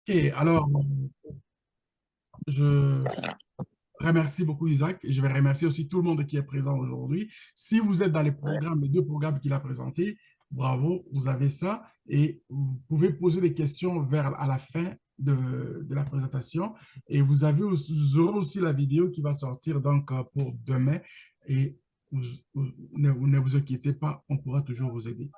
Ok, alors, je remercie beaucoup Isaac et je vais remercier aussi tout le monde qui est présent aujourd'hui. Si vous êtes dans les programmes, les deux programmes qu'il a présentés, bravo, vous avez ça et vous pouvez poser des questions à la fin de la présentation et vous aurez aussi la vidéo qui va sortir donc pour demain et ne vous inquiétez pas, on pourra toujours vous aider.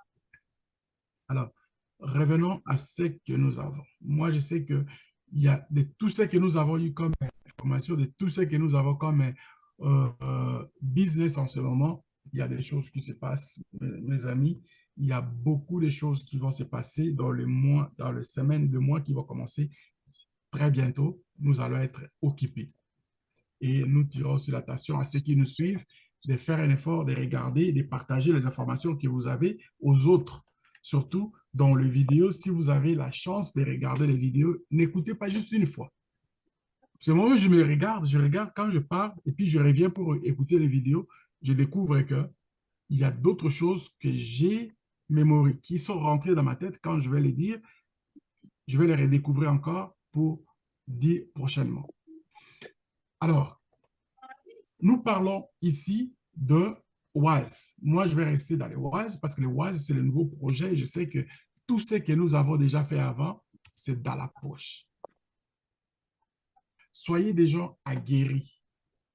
Alors, revenons à ce que nous avons. Moi, je sais que il y a de tout ce que nous avons eu comme information, de tout ce que nous avons comme business en ce moment, il y a des choses qui se passent, mes amis. Il y a beaucoup de choses qui vont se passer dans les mois, dans les semaines, de mois qui vont commencer très bientôt. Nous allons être occupés. Et nous tirons aussi l'attention à ceux qui nous suivent de faire un effort, de regarder, de partager les informations que vous avez aux autres. Surtout dans les vidéos, si vous avez la chance de regarder les vidéos, n'écoutez pas juste une fois. C'est moi, je regarde quand je pars et puis je reviens pour écouter les vidéos, je découvre que il y a d'autres choses que j'ai mémorisées, qui sont rentrées dans ma tête quand je vais les dire, je vais les redécouvrir encore pour dire prochainement. Alors, nous parlons ici de WAS. Moi, je vais rester dans les WAS parce que les WAS, c'est le nouveau projet. Je sais que tout ce que nous avons déjà fait avant, c'est dans la poche. Soyez des gens aguerris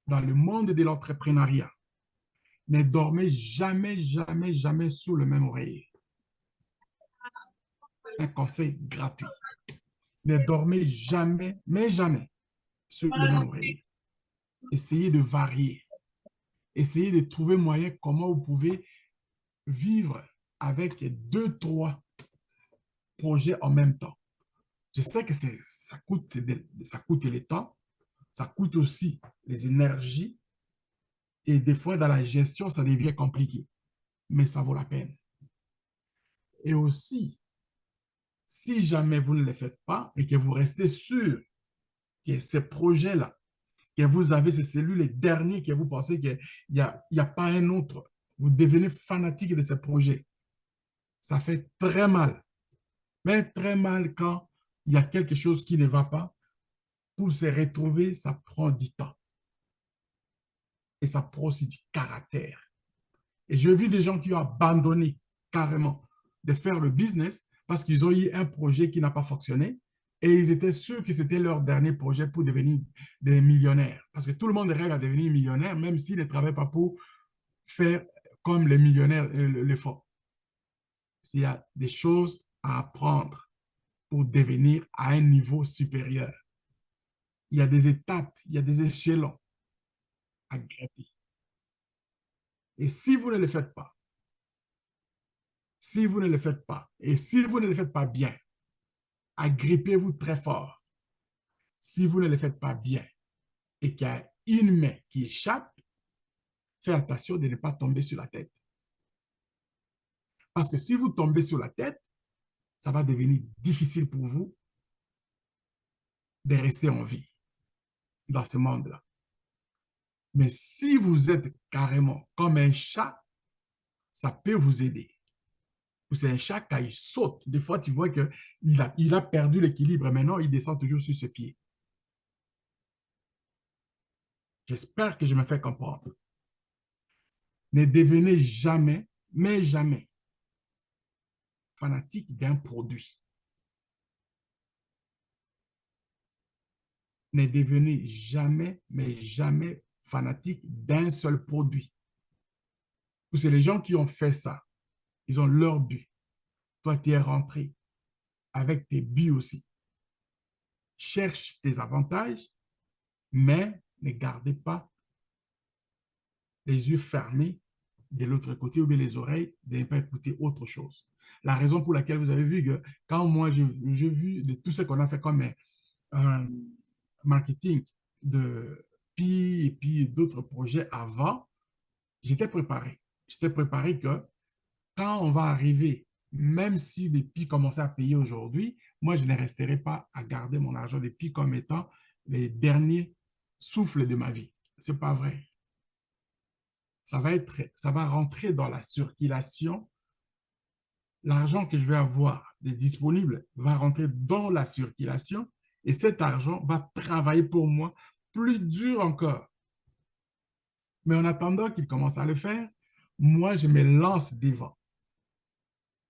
dans le monde de l'entrepreneuriat. Ne dormez jamais, jamais, jamais sous le même oreiller. Un conseil gratuit. Ne dormez jamais, mais jamais sur le même oreiller. Essayez de varier. Essayez de trouver moyen comment vous pouvez vivre avec deux, trois projets en même temps. Je sais que ça coûte le temps, ça coûte aussi les énergies et des fois dans la gestion, ça devient compliqué, mais ça vaut la peine. Et aussi, si jamais vous ne le faites pas et que vous restez sûr que ces projets-là, que vous avez, c'est celui les derniers que vous pensez qu'il n'y a pas un autre, vous devenez fanatique de ces projets. Ça fait très mal, mais très mal quand il y a quelque chose qui ne va pas. Pour se retrouver, ça prend du temps et ça prend aussi du caractère. Et j'ai vu des gens qui ont abandonné carrément de faire le business parce qu'ils ont eu un projet qui n'a pas fonctionné et ils étaient sûrs que c'était leur dernier projet pour devenir des millionnaires. Parce que tout le monde rêve à devenir millionnaire, même s'ils ne travaillent pas pour faire comme les millionnaires le font. Il y a des choses à apprendre pour devenir à un niveau supérieur. Il y a des étapes, il y a des échelons à gravir. Et si vous ne le faites pas, si vous ne le faites pas, et si vous ne le faites pas bien, agrippez-vous très fort. Si vous ne le faites pas bien et qu'il y a une main qui échappe, faites attention de ne pas tomber sur la tête. Parce que si vous tombez sur la tête, ça va devenir difficile pour vous de rester en vie dans ce monde-là. Mais si vous êtes carrément comme un chat, ça peut vous aider. C'est un chat, quand il saute, des fois, tu vois qu'il a perdu l'équilibre. Maintenant, il descend toujours sur ses pieds. J'espère que je me fais comprendre. Ne devenez jamais, mais jamais, fanatique d'un produit. Ne devenez jamais, mais jamais fanatique d'un seul produit. C'est les gens qui ont fait ça. Ils ont leur but. Toi, tu es rentré avec tes buts aussi. Cherche tes avantages, mais ne gardez pas les yeux fermés de l'autre côté ou bien les oreilles de ne pas écouter autre chose. La raison pour laquelle vous avez vu que quand moi j'ai vu de tout ce qu'on a fait comme un marketing de Pi et puis d'autres projets avant, j'étais préparé. J'étais préparé que quand on va arriver, même si les Pi commençaient à payer aujourd'hui, moi, je ne resterai pas à garder mon argent des Pi comme étant les derniers souffles de ma vie. C'est pas vrai. Ça va rentrer dans la circulation. L'argent que je vais avoir disponible va rentrer dans la circulation et cet argent va travailler pour moi plus dur encore. Mais en attendant qu'il commence à le faire, moi, je me lance devant.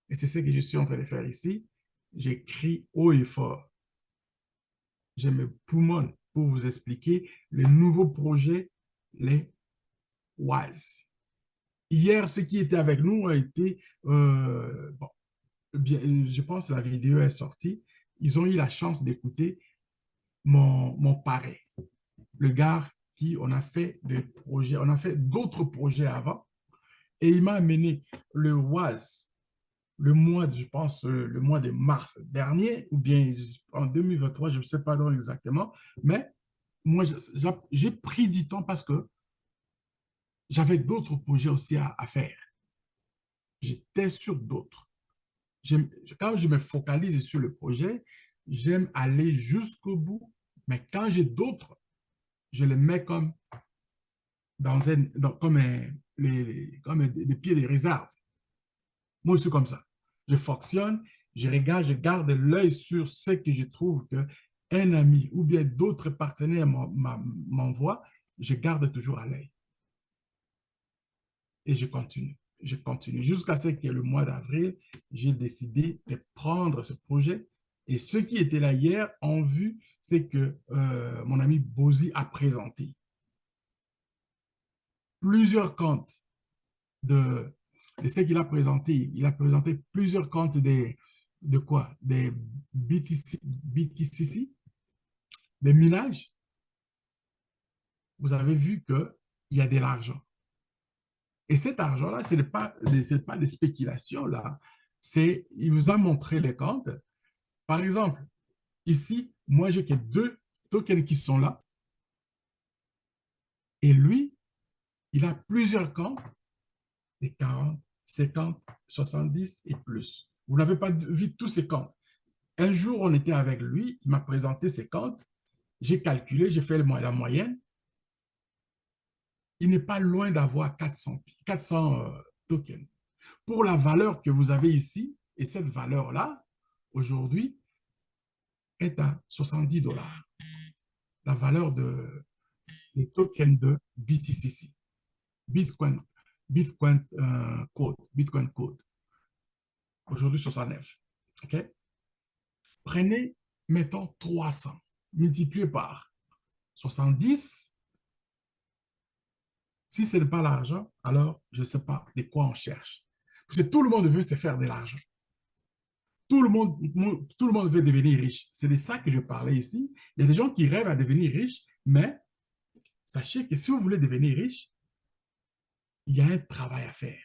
Et c'est ce que je suis en train de faire ici. J'écris haut et fort. Je me poumonne pour vous expliquer le nouveau projet, les WISE. Hier, ceux qui étaient avec nous ont été, bon, bien, je pense que la vidéo est sortie. Ils ont eu la chance d'écouter mon parrain, le gars qui, on a fait des projets, on a fait d'autres projets avant. Et il m'a amené le WAS, le mois, je pense, le mois de mars dernier, ou bien en 2023, je ne sais pas exactement, mais moi, j'ai pris du temps parce que j'avais d'autres projets aussi à faire. J'étais sur d'autres. Quand je me focalise sur le projet, j'aime aller jusqu'au bout, mais quand j'ai d'autres, je les mets comme comme, comme des pieds de réserve. Moi, je suis comme ça. Je fonctionne, je garde l'œil sur ce que je trouve qu'un ami ou bien d'autres partenaires m'envoient, je garde toujours à l'œil. Et je continue. Je continue. Jusqu'à ce que le mois d'avril, j'ai décidé de prendre ce projet. Et ceux qui étaient là hier ont vu ce que mon ami Bozy a présenté. Plusieurs comptes de ce qu'il a présenté. Il a présenté plusieurs comptes de quoi? Des BTCC, des minages. Vous avez vu qu'il y a de l'argent. Et cet argent-là, ce n'est pas des spéculations, là. Il vous a montré les comptes. Par exemple, ici, moi, j'ai que 2 tokens qui sont là. Et lui, il a plusieurs comptes, des 40, 50, 70 et plus. Vous n'avez pas vu tous ces comptes. Un jour, on était avec lui, il m'a présenté ses comptes, j'ai calculé, j'ai fait la moyenne. Il n'est pas loin d'avoir 400 tokens. Pour la valeur que vous avez ici, et cette valeur-là, aujourd'hui, est à 70 $. La valeur des tokens de BTCC, Bitcoin, Bitcoin Code. Aujourd'hui, 69. OK? Prenez, mettons, 300, multiplié par 70. Si ce n'est pas l'argent, alors je ne sais pas de quoi on cherche. Parce que tout le monde veut se faire de l'argent. Tout le monde veut devenir riche. C'est de ça que je parlais ici. Il y a des gens qui rêvent à devenir riches, mais sachez que si vous voulez devenir riche, il y a un travail à faire.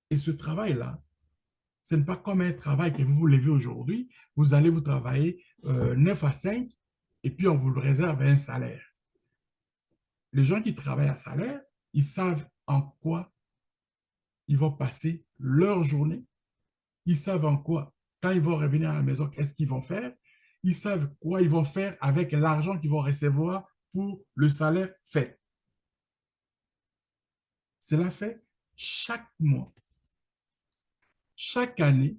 Et ce travail-là, ce n'est pas comme un travail que vous vous levez aujourd'hui. Vous allez vous travailler 9 à 5 et puis on vous le réserve un salaire. Les gens qui travaillent à salaire, ils savent en quoi ils vont passer leur journée. Ils savent en quoi, quand ils vont revenir à la maison, qu'est-ce qu'ils vont faire. Ils savent quoi ils vont faire avec l'argent qu'ils vont recevoir pour le salaire fait. Cela fait chaque mois, chaque année,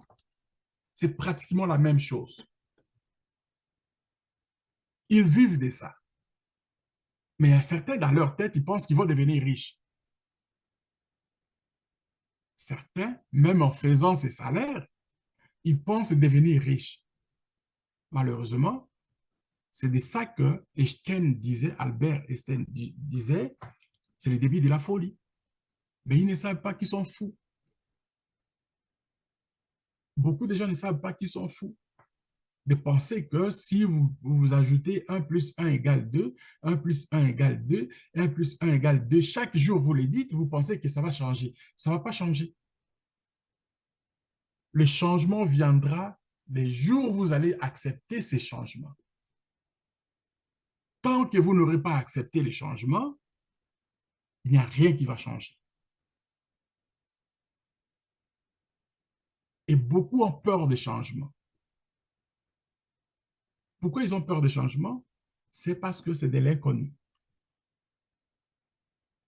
c'est pratiquement la même chose. Ils vivent de ça. Mais il y a certains dans leur tête, ils pensent qu'ils vont devenir riches. Certains, même en faisant ces salaires, ils pensent devenir riches. Malheureusement, c'est de ça que Einstein disait, Albert Einstein disait, c'est le début de la folie. Mais ils ne savent pas qu'ils sont fous. Beaucoup de gens ne savent pas qu'ils sont fous. De penser que si vous ajoutez 1 plus 1 égale 2, 1 plus 1 égale 2, 1 plus 1 égale 2, chaque jour vous le dites, vous pensez que ça va changer. Ça ne va pas changer. Le changement viendra les jours où vous allez accepter ces changements. Tant que vous n'aurez pas accepté les changements, il n'y a rien qui va changer. Et beaucoup ont peur des changements. Pourquoi ils ont peur des changements? C'est parce que c'est de l'inconnu.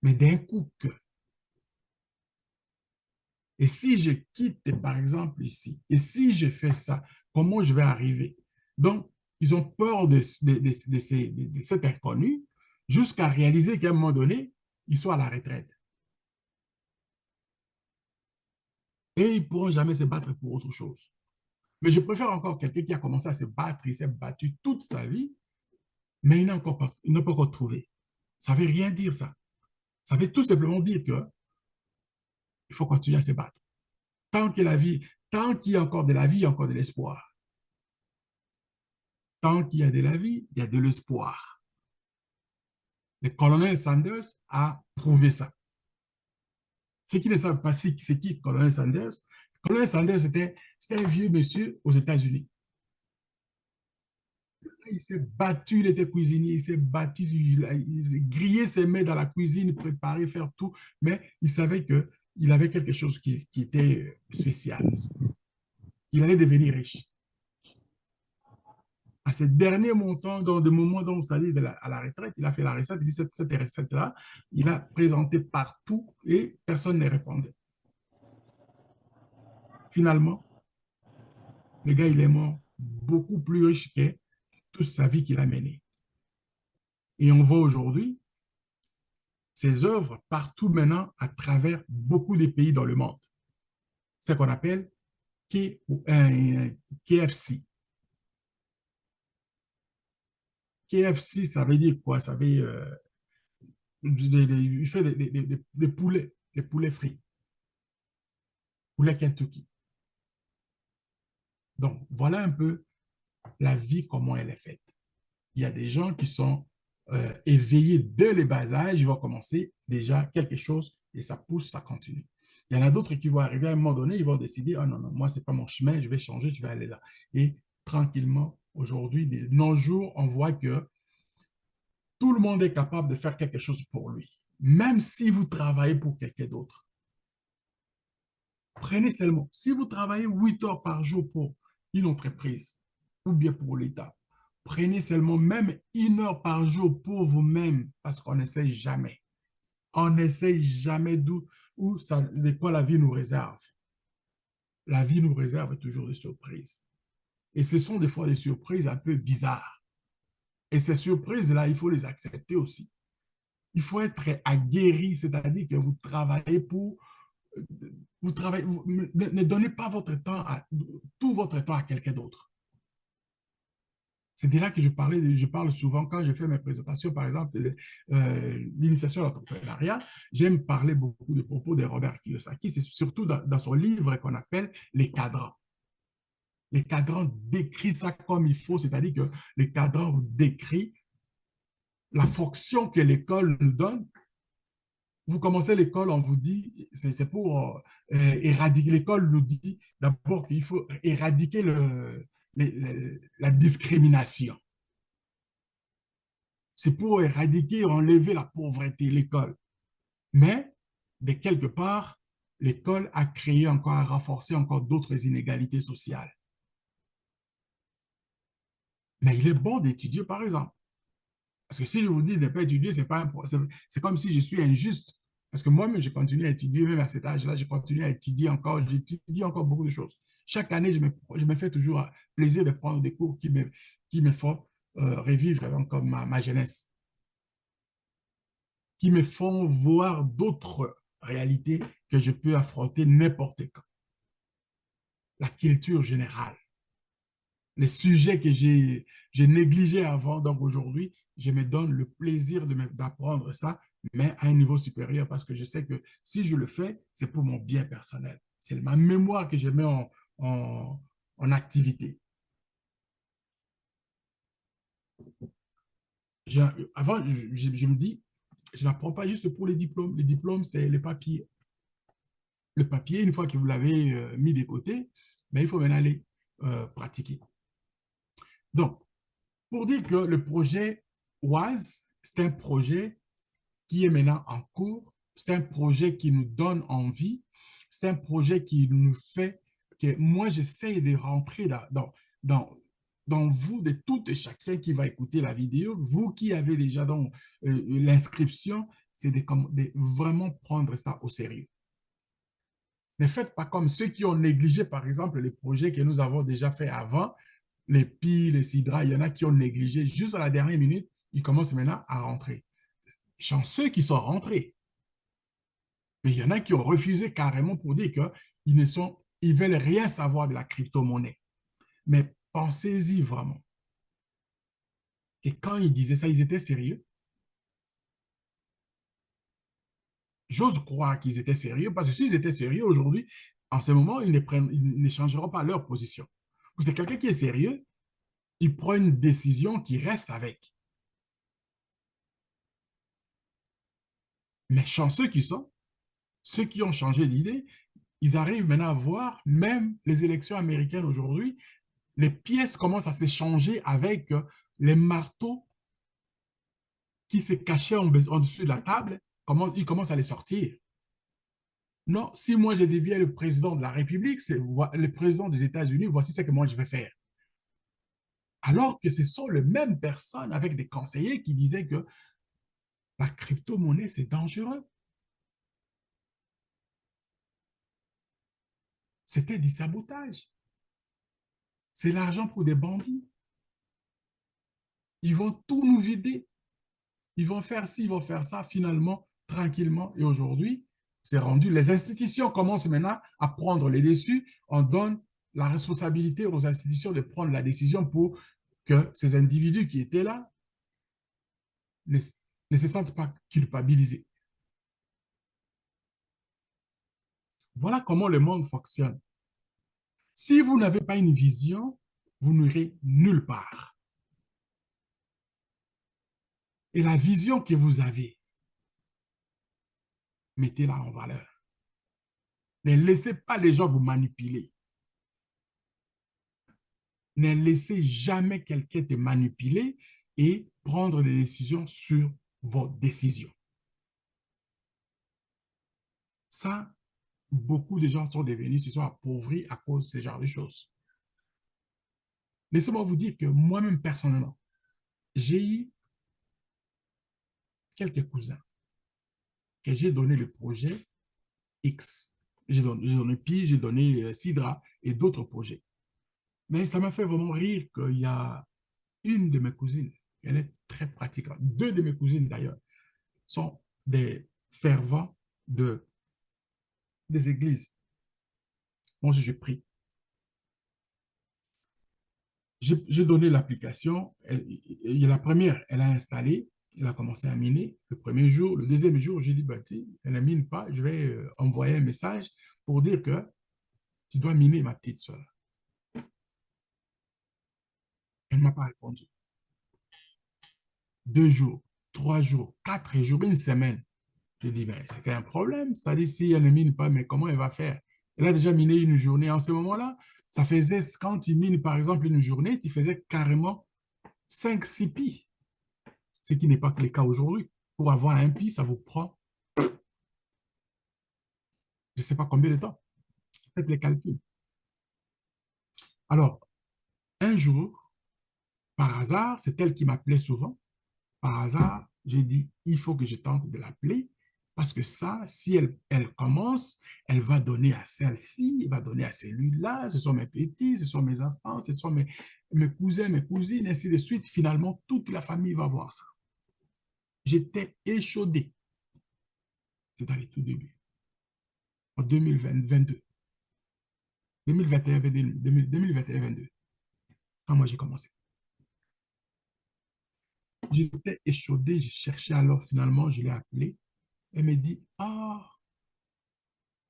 Mais d'un coup que Et si je quitte, par exemple, ici, et si je fais ça, comment je vais arriver? Donc, ils ont peur de cet inconnu jusqu'à réaliser qu'à un moment donné, ils sont à la retraite. Et ils ne pourront jamais se battre pour autre chose. Mais je préfère encore quelqu'un qui a commencé à se battre, il s'est battu toute sa vie, mais il n'a pas encore trouvé. Ça ne veut rien dire ça. Ça veut tout simplement dire qu'il faut continuer à se battre. Tant que la vie, tant qu'il y a encore de la vie, il y a encore de l'espoir. Tant qu'il y a de la vie, il y a de l'espoir. Le colonel Sanders a prouvé ça. Ceux qui ne savent pas c'est qui le colonel Sanders, le colonel Sanders, c'était un vieux monsieur aux États-Unis. Il s'est battu, il était cuisinier, il s'est battu, il grillé ses mains dans la cuisine, préparer, faire tout, mais il savait qu'il avait quelque chose qui était spécial. Il allait devenir riche. À ces derniers montants, dans des moments dont on allait à la retraite, il a fait la recette, il dit cette recette-là, il a présenté partout et personne ne répondait. Finalement, le gars, il est mort beaucoup plus riche que toute sa vie qu'il a menée. Et on voit aujourd'hui ses œuvres partout maintenant à travers beaucoup de pays dans le monde. C'est ce qu'on appelle KFC. KFC, ça veut dire quoi? Ça veut il fait des poulets frits, poulet Kentucky. Donc, voilà un peu la vie, comment elle est faite. Il y a des gens qui sont éveillés dès le bas âge, ils vont commencer déjà quelque chose et ça pousse, ça continue. Il y en a d'autres qui vont arriver à un moment donné, ils vont décider, ah non, non, moi, ce n'est pas mon chemin, je vais changer, je vais aller là. Et tranquillement, aujourd'hui, de nos jours, on voit que tout le monde est capable de faire quelque chose pour lui, même si vous travaillez pour quelqu'un d'autre. Prenez seulement, si vous travaillez 8 heures par jour pour une entreprise ou bien pour l'État, prenez seulement même 1 heure par jour pour vous-même parce qu'on n'essaye jamais. On n'essaye jamais de quoi la vie nous réserve. La vie nous réserve toujours des surprises. Et ce sont des fois des surprises un peu bizarres. Et ces surprises-là, il faut les accepter aussi. Il faut être aguerri, c'est-à-dire que vous travaillez pour ne donnez pas tout votre temps à quelqu'un d'autre. C'est de là que je parle souvent quand je fais mes présentations, par exemple, l'initiation à l'entrepreneuriat. J'aime parler beaucoup de propos de Robert Kiyosaki. C'est surtout dans son livre qu'on appelle Les cadrans. Les cadrans décrit ça comme il faut, c'est-à-dire que les cadrans vous décrit la fonction que l'école nous donne. Vous commencez l'école, on vous dit, c'est pour éradiquer. L'école nous dit d'abord qu'il faut éradiquer la discrimination. C'est pour éradiquer, enlever la pauvreté, l'école. Mais, de quelque part, l'école a créé encore, a renforcé encore d'autres inégalités sociales. Mais il est bon d'étudier, par exemple. Parce que si je vous dis de ne pas étudier, c'est comme si je suis injuste. Parce que moi-même, je continue à étudier, même à cet âge-là, je continue à étudier encore, j'étudie encore beaucoup de choses. Chaque année, je me fais toujours plaisir de prendre des cours qui me font revivre encore ma jeunesse, qui me font voir d'autres réalités que je peux affronter n'importe quand. La culture générale, les sujets que j'ai négligés avant, donc aujourd'hui, je me donne le plaisir d'apprendre ça, mais à un niveau supérieur, parce que je sais que si je le fais, c'est pour mon bien personnel. C'est ma mémoire que je mets en activité. Avant, je me dis, je n'apprends pas juste pour les diplômes. Les diplômes, c'est les papiers. Le papier, une fois que vous l'avez mis de côté, ben, il faut maintenant aller pratiquer. Donc, pour dire que le projet WISE, c'est un projet qui est maintenant en cours, c'est un projet qui nous donne envie, c'est un projet qui nous fait que moi, j'essaie de rentrer dans, dans vous, de tout et chacun qui va écouter la vidéo, vous qui avez déjà l'inscription, c'est de vraiment prendre ça au sérieux. Ne faites pas comme ceux qui ont négligé, par exemple, les projets que nous avons déjà fait avant, les PI, les Sidra, il y en a qui ont négligé juste à la dernière minute, ils commencent maintenant à rentrer. Chanceux qui sont rentrés. Mais il y en a qui ont refusé carrément pour dire qu'ils ne sont, ils veulent rien savoir de la crypto-monnaie. Mais pensez-y vraiment. Et quand ils disaient ça, ils étaient sérieux. J'ose croire qu'ils étaient sérieux, parce que s'ils étaient sérieux aujourd'hui, en ce moment, ils ne changeront pas leur position. C'est quelqu'un qui est sérieux, il prend une décision qui reste avec. Mais chanceux qu'ils sont, ceux qui ont changé d'idée, ils arrivent maintenant à voir même les élections américaines aujourd'hui, les pièces commencent à s'échanger avec les marteaux qui se cachaient en dessous de la table, comment, ils commencent à les sortir. Non, si moi je deviens le président de la République, c'est le président des États-Unis, voici ce que moi je vais faire. Alors que ce sont les mêmes personnes avec des conseillers qui disaient que la crypto-monnaie, c'est dangereux. C'était du sabotage. C'est l'argent pour des bandits. Ils vont tout nous vider. Ils vont faire ci, ils vont faire ça, finalement, tranquillement. Et aujourd'hui, c'est rendu. Les institutions commencent maintenant à prendre les dessus. On donne la responsabilité aux institutions de prendre la décision pour que ces individus qui étaient là ne, ne se sentent pas culpabilisés. Voilà comment le monde fonctionne. Si vous n'avez pas une vision, vous n'irez nulle part. Et la vision que vous avez, mettez-la en valeur. Ne laissez pas les gens vous manipuler. Ne laissez jamais quelqu'un te manipuler et prendre des décisions sur vos décisions. Ça, beaucoup de gens sont devenus, se sont appauvris à cause de ce genre de choses. Laissez-moi vous dire que moi-même, personnellement, j'ai eu quelques cousins que j'ai donné le projet X. J'ai donné Pi, j'ai donné Sidra et d'autres projets. Mais ça m'a fait vraiment rire qu'il y a une de mes cousines, elle est très pratique. Deux de mes cousines, d'ailleurs, sont des fervents des églises. Moi, je prie. J'ai donné l'application. La première, elle a installé, elle a commencé à miner le premier jour. Le deuxième jour, j'ai dit, bah, elle ne mine pas, je vais envoyer un message pour dire que tu dois miner ma petite soeur. Elle ne m'a pas répondu. 2 jours, 3 jours, 4 jours, une semaine. Je dis, ben, c'est un problème. C'est-à-dire, si elle ne mine pas, mais comment elle va faire? Elle a déjà miné une journée. En ce moment-là, ça faisait, quand tu mines, par exemple, une journée, tu faisais carrément 5, 6 pi. Ce qui n'est pas le cas aujourd'hui. Pour avoir un pi, ça vous prend, je ne sais pas combien de temps. Faites les calculs. Alors, un jour, par hasard, c'est elle qui m'appelait souvent. Par hasard, j'ai dit, il faut que je tente de l'appeler parce que ça, si elle commence, elle va donner à celle-ci, elle va donner à celui-là, ce sont mes petits, ce sont mes enfants, ce sont mes cousins, mes cousines, ainsi de suite. Finalement, toute la famille va voir ça. J'étais échaudé. C'est dans les tout débuts, en 2022. 2021, 2022, quand moi j'ai commencé. J'étais échaudé, j'ai cherché alors finalement, je l'ai appelé. Elle me dit, ah,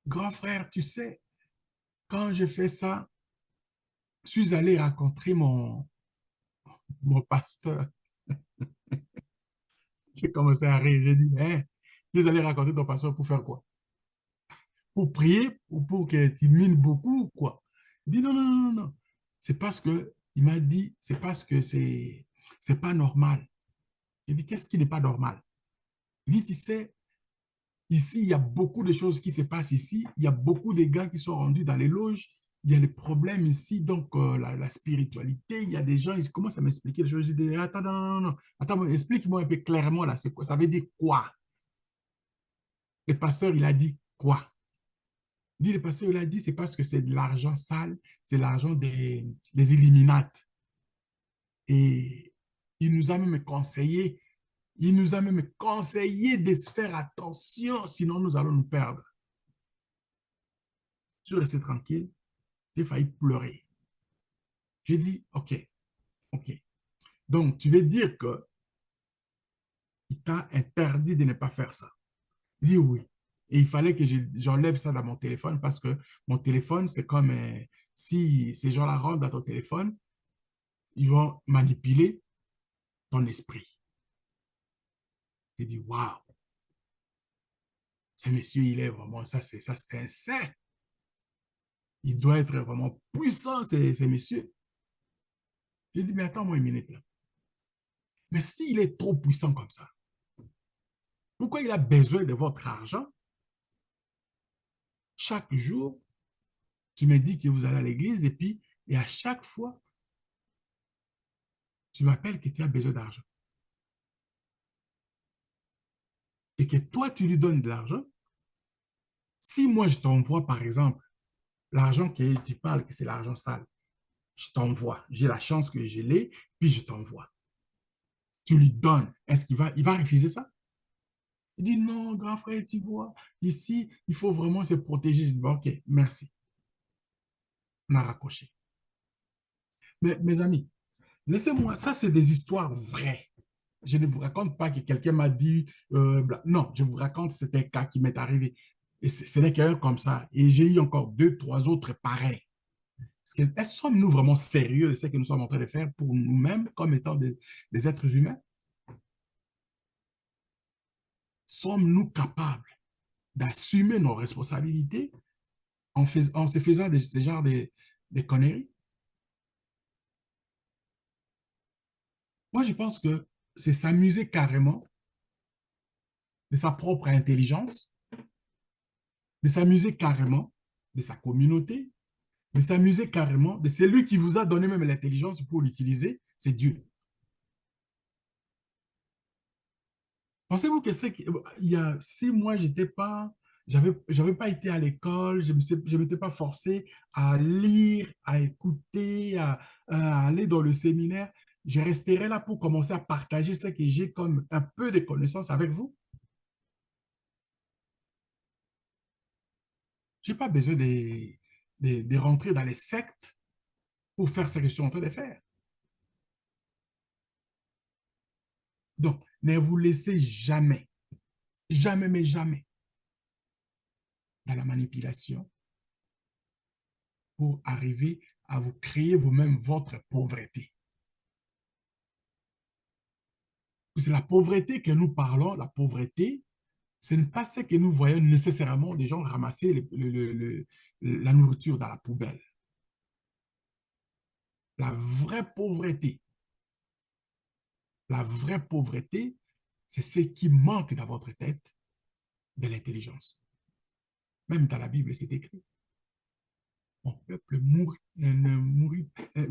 grand frère, tu sais, quand j'ai fait ça, je suis allé rencontrer mon pasteur. J'ai commencé à rire, j'ai dit, hein, tu es allé rencontrer ton pasteur pour faire quoi? Pour prier ou pour que tu mines beaucoup ou quoi? Il dit, non, non, non, non, non. C'est parce que, il m'a dit, c'est parce que c'est pas normal. Il dit, qu'est-ce qui n'est pas normal? Il dit, tu sais, ici, il y a beaucoup de choses qui se passent ici. Il y a beaucoup de gars qui sont rendus dans les loges. Il y a les problèmes ici, donc la spiritualité. Il y a des gens, ils commencent à m'expliquer les choses. Je dis, attends, non, non, non. Attends, explique-moi un peu clairement là, c'est quoi? Ça veut dire quoi? Le pasteur, il a dit quoi? Dit le pasteur, il a dit, c'est parce que c'est de l'argent sale, c'est l'argent des Illuminates. Et il nous a même conseillé, il nous a même conseillé de se faire attention, sinon nous allons nous perdre. Je suis resté tranquille, j'ai failli pleurer. J'ai dit, OK, OK. Donc, tu veux dire que il t'a interdit de ne pas faire ça. Il dit oui. Et il fallait que j'enlève ça dans mon téléphone parce que mon téléphone, c'est comme si ces gens-là rentrent dans ton téléphone, ils vont manipuler ton esprit. Il dit, waouh, ce monsieur, il est vraiment, ça, c'est un saint. Il doit être vraiment puissant, ces messieurs. J'ai dit, mais attends-moi une minute là. Mais s'il est trop puissant comme ça, pourquoi il a besoin de votre argent? Chaque jour, tu me dis que vous allez à l'église et à chaque fois, tu m'appelles que tu as besoin d'argent. Et que toi, tu lui donnes de l'argent. Si moi, je t'envoie, par exemple, l'argent que tu parles, que c'est l'argent sale, je t'envoie. J'ai la chance que je l'ai, puis je t'envoie. Tu lui donnes. Est-ce il va refuser ça? Il dit non, grand frère, tu vois, ici, il faut vraiment se protéger. Je dis, bon, OK, merci. On a raccroché. Mais mes amis, laissez-moi, ça, c'est des histoires vraies. Je ne vous raconte pas que quelqu'un m'a dit, non, je vous raconte, c'est un cas qui m'est arrivé. Et ce n'est qu'un comme ça. Et j'ai eu encore deux, trois autres pareils. Sommes-nous vraiment sérieux de ce que nous sommes en train de faire pour nous-mêmes comme étant des êtres humains? Sommes-nous capables d'assumer nos responsabilités en se faisant ce genre de conneries? Moi, je pense que c'est s'amuser carrément de sa propre intelligence, de s'amuser carrément de sa communauté, de s'amuser carrément de celui qui vous a donné même l'intelligence pour l'utiliser, c'est Dieu. Pensez-vous que c'est qu'il y a 6 mois, j'avais pas été à l'école, je m'étais pas forcé à lire, à écouter, à aller dans le séminaire. Je resterai là pour commencer à partager ce que j'ai comme un peu de connaissances avec vous. J'ai pas besoin de rentrer dans les sectes pour faire ce que je suis en train de faire. Donc, ne vous laissez jamais, jamais, mais jamais dans la manipulation pour arriver à vous créer vous-même votre pauvreté. C'est la pauvreté que nous parlons, la pauvreté, ce n'est pas ce que nous voyons nécessairement les gens ramasser la nourriture dans la poubelle. La vraie pauvreté, la vraie pauvreté, c'est ce qui manque dans votre tête de l'intelligence. Même dans la Bible, c'est écrit. Mon peuple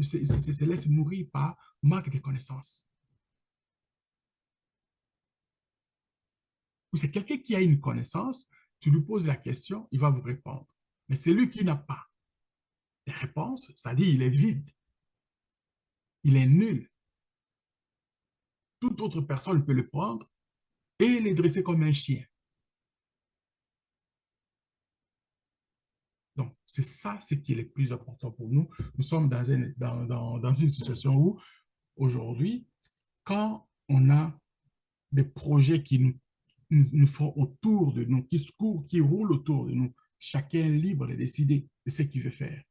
se laisse mourir par manque de connaissances. Ou c'est quelqu'un qui a une connaissance, tu lui poses la question, il va vous répondre. Mais celui qui n'a pas de réponse, c'est-à-dire il est vide, il est nul. Toute autre personne peut le prendre et le dresser comme un chien. Donc, c'est ça ce qui est le plus important pour nous. Nous sommes dans une situation où, aujourd'hui, quand on a des projets qui nous font autour de nous, qui roulent autour de nous, chacun est libre de décider de ce qu'il veut faire.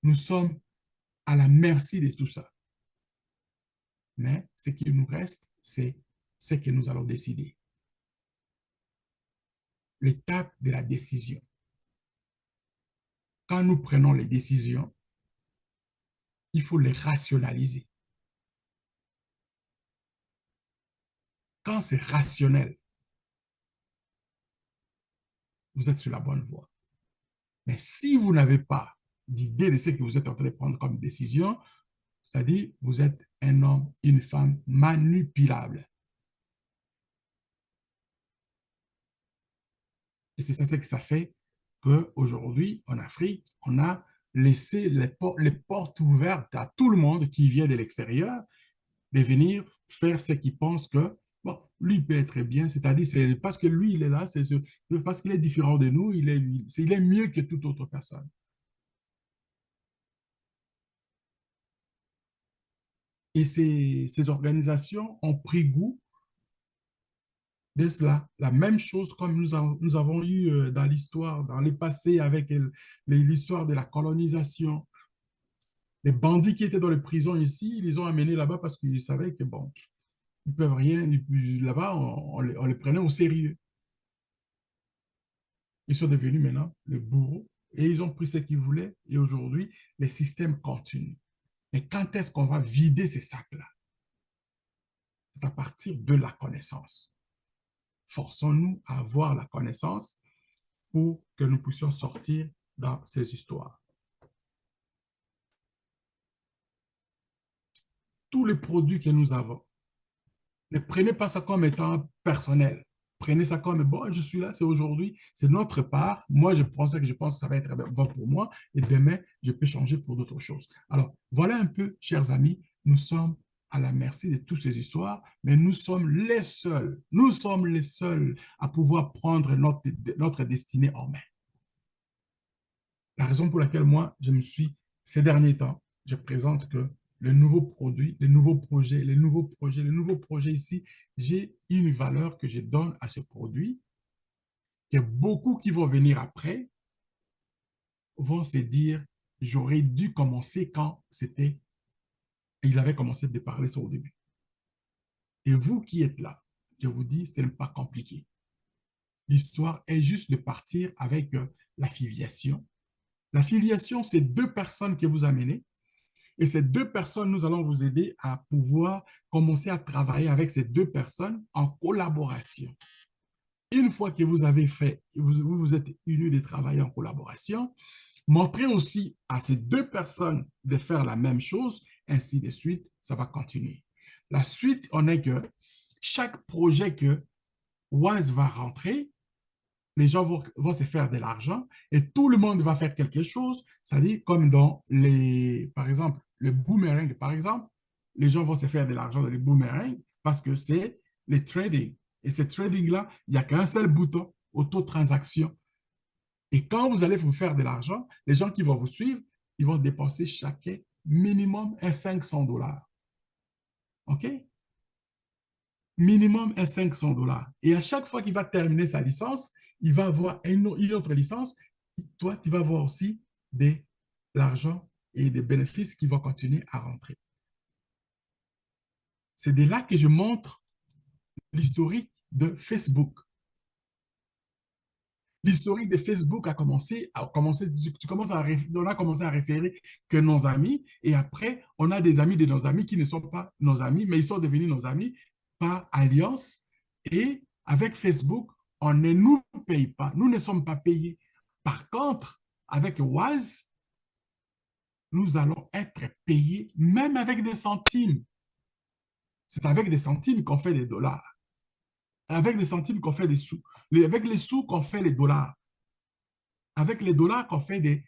Nous sommes à la merci de tout ça. Mais ce qui nous reste, c'est ce que nous allons décider. L'étape de la décision. Quand nous prenons les décisions, il faut les rationaliser. Quand c'est rationnel, vous êtes sur la bonne voie. Mais si vous n'avez pas d'idée de ce que vous êtes en train de prendre comme décision, c'est-à-dire vous êtes un homme, une femme manipulable. Et c'est ça ce que ça fait qu'aujourd'hui, en Afrique, on a laissé les portes ouvertes à tout le monde qui vient de l'extérieur de venir faire ce qu'il pense que, bon, lui peut être bien, c'est-à-dire c'est parce que lui, il est là, parce qu'il est différent de nous, il est mieux que toute autre personne. Et ces organisations ont pris goût de cela. La même chose comme nous avons eu dans l'histoire, dans le passé avec l'histoire de la colonisation. Les bandits qui étaient dans les prisons ici, ils les ont amenés là-bas parce qu'ils savaient que, bon, ils peuvent rien, là-bas, on les prenait au sérieux. Ils sont devenus maintenant le bourreau et ils ont pris ce qu'ils voulaient et aujourd'hui, les systèmes continuent. Mais quand est-ce qu'on va vider ces sacs-là? C'est à partir de la connaissance. Forçons-nous à avoir la connaissance pour que nous puissions sortir dans ces histoires. Tous les produits que nous avons, ne prenez pas ça comme étant personnel. Prenez ça comme, bon, je suis là, c'est aujourd'hui, c'est notre part. Moi, je prends ça que je pense que ça va être bon pour moi et demain, je peux changer pour d'autres choses. Alors, voilà un peu, chers amis, nous sommes à la merci de toutes ces histoires, mais nous sommes les seuls à pouvoir prendre notre destinée en main. La raison pour laquelle moi, ces derniers temps, je présente que le nouveau produit, les nouveaux projets ici, j'ai une valeur que je donne à ce produit, que beaucoup qui vont venir après vont se dire, j'aurais dû commencer quand il avait commencé de parler ça au début. Et vous qui êtes là, je vous dis, ce n'est pas compliqué. L'histoire est juste de partir avec la filiation. La filiation, c'est deux personnes que vous amenez. Et ces deux personnes, nous allons vous aider à pouvoir commencer à travailler avec ces deux personnes en collaboration. Une fois que vous avez fait, vous êtes unis de travailler en collaboration, montrez aussi à ces deux personnes de faire la même chose, ainsi de suite, ça va continuer. La suite, on est que chaque projet que Wise va rentrer, les gens vont se faire de l'argent et tout le monde va faire quelque chose, c'est-à-dire comme par exemple, le boomerang, par exemple, les gens vont se faire de l'argent dans les boomerangs parce que c'est les trading. Et ce trading-là, il n'y a qu'un seul bouton, auto-transaction. Et quand vous allez vous faire de l'argent, les gens qui vont vous suivre, ils vont dépenser chacun minimum un $500. OK? Minimum un $500. Et à chaque fois qu'il va terminer sa licence, il va avoir une autre licence. Toi, tu vas avoir aussi de l'argent et des bénéfices qui vont continuer à rentrer. C'est de là que je montre l'historique de Facebook. L'historique de Facebook on a commencé à référer que nos amis, et après, on a des amis de nos amis qui ne sont pas nos amis, mais ils sont devenus nos amis par alliance. Et avec Facebook, on ne nous paye pas, nous ne sommes pas payés. Par contre, avec Wise, nous allons être payés même avec des centimes. C'est avec des centimes qu'on fait des dollars. Avec des centimes qu'on fait des sous. Avec les sous qu'on fait les dollars. Avec les dollars qu'on fait des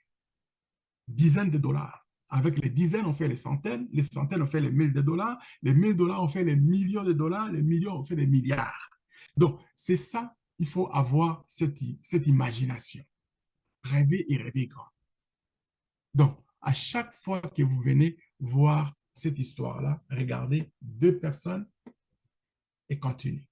dizaines de dollars. Avec les dizaines, on fait les centaines, on fait les mille de dollars, les mille dollars, on fait les millions de dollars, les millions, on fait des milliards. Donc, c'est ça, il faut avoir cette imagination. Rêver et rêver grand. Donc, à chaque fois que vous venez voir cette histoire-là, regardez deux personnes et continuez.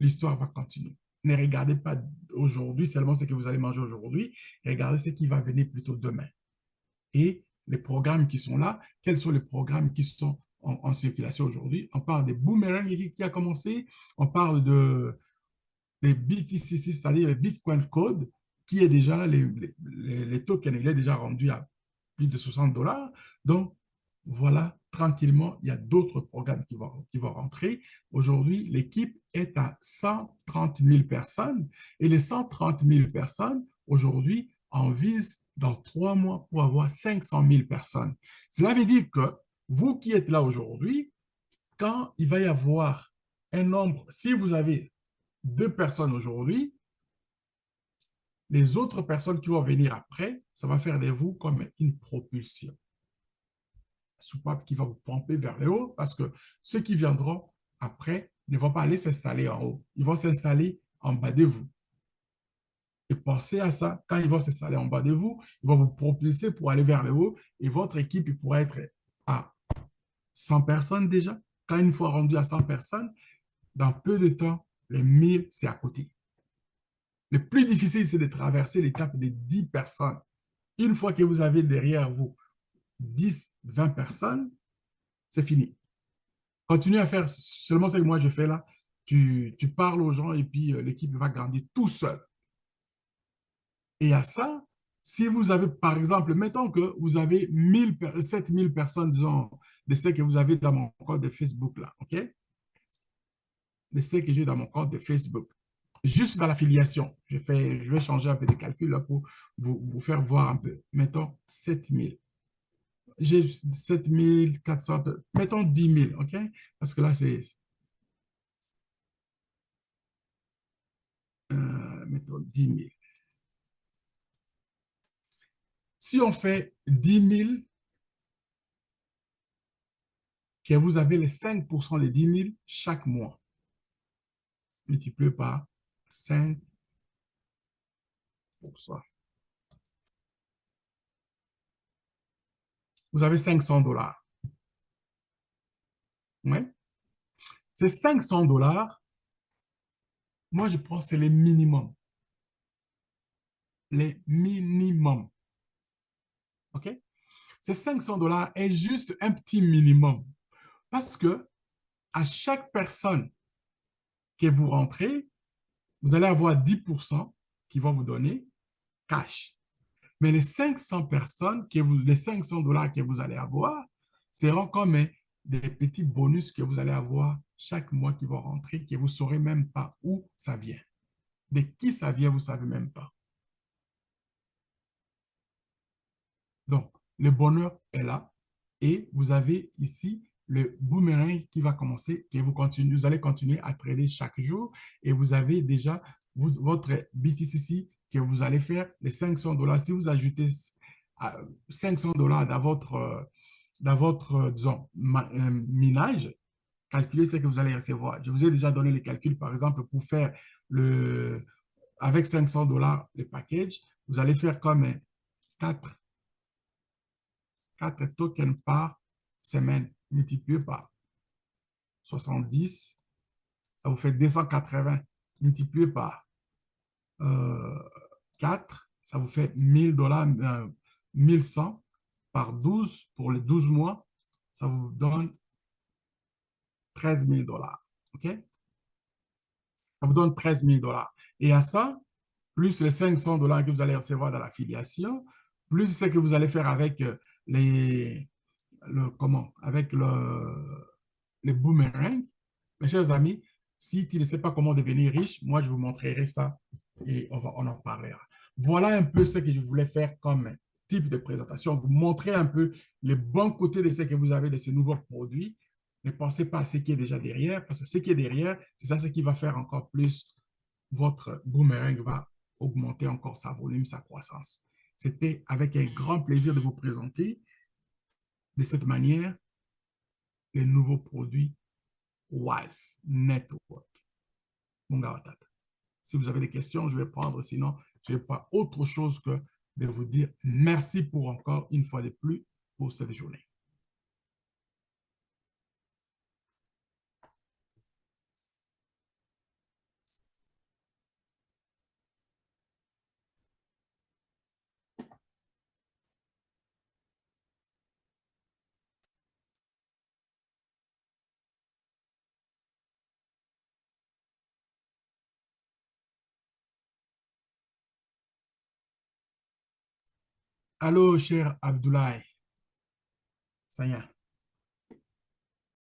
L'histoire va continuer. Ne regardez pas aujourd'hui seulement ce que vous allez manger aujourd'hui, regardez ce qui va venir plutôt demain. Et les programmes qui sont là, quels sont les programmes qui sont en circulation aujourd'hui? On parle des boomerangs qui a commencé, on parle des BTCC, c'est-à-dire le Bitcoin Code, qui est déjà là, les tokens, il est déjà rendu à plus de $60. Donc, voilà, tranquillement, il y a d'autres programmes qui vont rentrer. Aujourd'hui, l'équipe est à 130 000 personnes et les 130 000 personnes, aujourd'hui, en vise dans 3 mois pour avoir 500 000 personnes. Cela veut dire que vous qui êtes là aujourd'hui, quand il va y avoir un nombre, si vous avez deux personnes aujourd'hui, les autres personnes qui vont venir après, ça va faire de vous comme une propulsion. Soupape qui va vous pomper vers le haut parce que ceux qui viendront après ne vont pas aller s'installer en haut. Ils vont s'installer en bas de vous. Et pensez à ça, quand ils vont s'installer en bas de vous, ils vont vous propulser pour aller vers le haut et votre équipe il pourra être à 100 personnes déjà. Quand une fois rendu à 100 personnes, dans peu de temps, les 1000, c'est à côté. Le plus difficile, c'est de traverser l'étape des 10 personnes. Une fois que vous avez derrière vous 10, 20 personnes, c'est fini. Continue à faire seulement ce que moi je fais là. Tu parles aux gens et puis l'équipe va grandir tout seul. Et à ça, si vous avez, par exemple, mettons que vous avez 7000 personnes, disons, de celles que vous avez dans mon compte de Facebook là, OK? De celles que j'ai dans mon compte de Facebook. Juste dans l'affiliation, je vais changer un peu de calcul là pour vous faire voir un peu. Mettons 7000. J'ai 7400, mettons 10 000, OK? Parce que là, c'est, mettons 10 000. Si on fait 10 000, que vous avez les 5% des 10 000 chaque mois, multiplié par 5%. Vous avez 500 $. Ouais. Ces 500 $, moi, je pense que c'est les minimums. Les minimums. OK? Ces 500 $ est juste un petit minimum. Parce que à chaque personne que vous rentrez, vous allez avoir 10% qui vont vous donner cash. Mais les 500 personnes, les 500 $ que vous allez avoir, seront comme des petits bonus que vous allez avoir chaque mois qui vont rentrer, que vous ne saurez même pas où ça vient. De qui ça vient, vous ne savez même pas. Donc, le bonheur est là et vous avez ici le boomerang qui va commencer, vous allez continuer à trader chaque jour et vous avez déjà votre BTCC que vous allez faire les 500 $. Si vous ajoutez 500 $ dans votre disons, minage, calculez ce que vous allez recevoir. Je vous ai déjà donné les calculs, par exemple, pour faire avec 500 $ le package, vous allez faire comme 4 4 tokens par semaine multiplié par 70, ça vous fait 280 multiplié par 4, ça vous fait 1000 $, 1100 par 12 pour les 12 mois, ça vous donne 13 000 $. OK? Ça vous donne 13 000 $. Et à ça, plus les 500 $ que vous allez recevoir dans l'affiliation, plus ce que vous allez faire avec avec le boomerang. Mes chers amis, si tu ne sais pas comment devenir riche, moi, je vous montrerai ça et on en parlera. Voilà un peu ce que je voulais faire comme type de présentation, vous montrer un peu les bons côtés de ce que vous avez de ce nouveau produit. Ne pensez pas à ce qui est déjà derrière, parce que ce qui est derrière, c'est ça ce qui va faire encore plus. Votre boomerang va augmenter encore sa volume, sa croissance. C'était avec un grand plaisir de vous présenter de cette manière les nouveaux produits Wise Network. Mungaratata. Si vous avez des questions, je vais prendre. Sinon, je n'ai pas autre chose que de vous dire merci pour encore une fois de plus pour cette journée. Allô, cher Abdoulaye Sanya.